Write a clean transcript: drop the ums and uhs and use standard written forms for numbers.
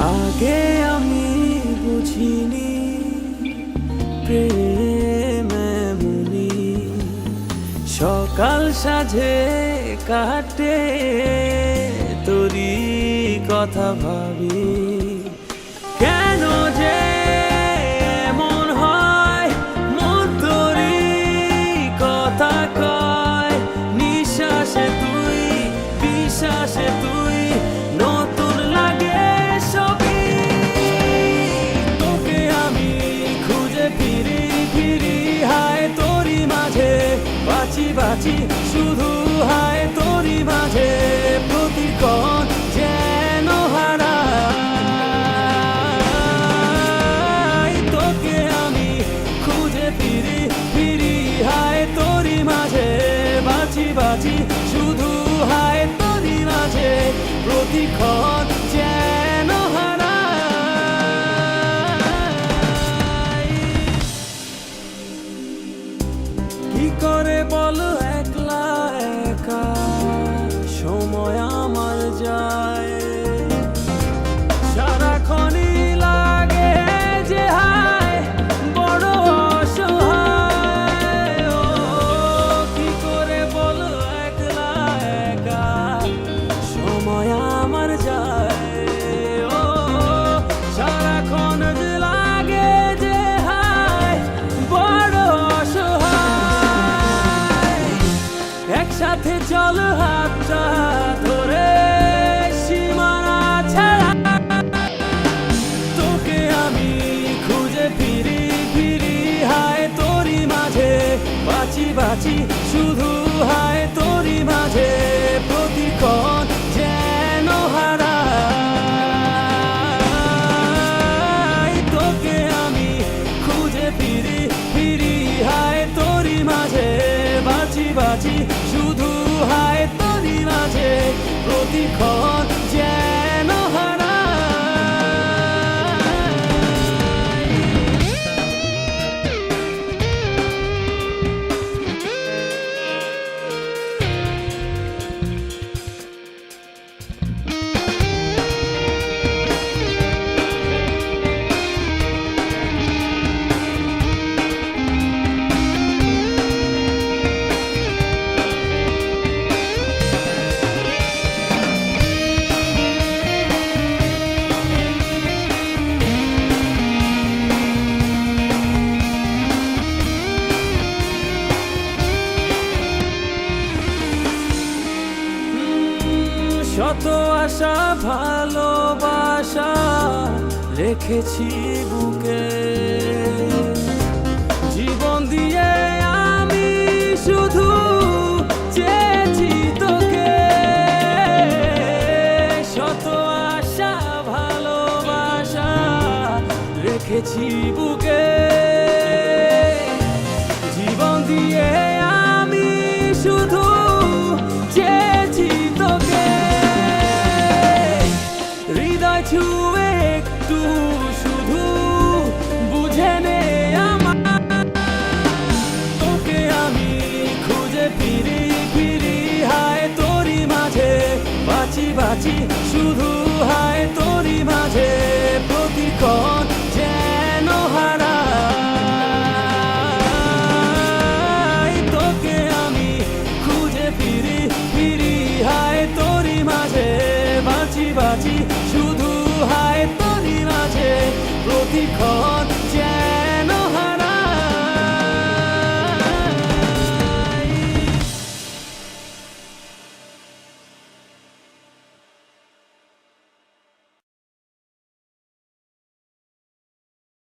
আগে আমি বুঝিনি প্রেম এমনি সকাল সাজে কাটে তোরই কথা ভাবি কেন যে এমন হয় মন তোরই কথা কয় নিঃশ্বাসে তুই বিশ্বাসে তুই নতুন লাগে সবই তোকে আমি খুঁজে ফিরি ফিরি হায় তোরই মাঝে বাঁচি বাঁচি শুধু হায় তোরই মাঝে প্রতিক্ষণ যেন হারাই তোকে আমি খুঁজে ফিরি ফিরি হায় তোরই মাঝে বাঁচি বাঁচি শুধু হায় তোরই মাঝে প্রতিক্ষণ যেন হারাই কি করে বলো একলা একা সময় আমার যায় সারাক্ষণই লাগে যে হায় বড় অসহায় ও কি করে বলো একলা একা সময় আমার যায় ও সারাক্ষণ যে লাগে যে হায় বড় অসহায় একসাথে চলো হাতটা ধরে সীমানা ছাড়া তোকে আমি খুঁজে ফিরি ফিরি হায় তোরই মাঝে বাঁচি বাঁচি শুধু হায় তোরই মাঝে প্রতিক্ষণ যেন হারাই তোকে আমি খুঁজে ফিরি ফিরি হায় তোরই মাঝে বাঁচি বাঁচি শুধু হায় তোরই মাঝে প্রতিক্ষণ যেন হারাই শত আশা ভালোবাসা রেখেছি বুকে জীবন দিয়ে আমি শুধু চেয়েছি তোকে শত আশা ভালোবাসা রেখেছি বুকে জীবন দিয়ে আমি শুধু চেয়েছি তোকে হৃদয় ছুঁয়ে একটু শুধু বুঝে নে আমার তোকে আমি খুঁজে ফিরি ফিরি হায় তোরই মাঝে বাঁচি বাঁচি শুধু হায় তোরই মাঝে প্রতিক্ষণ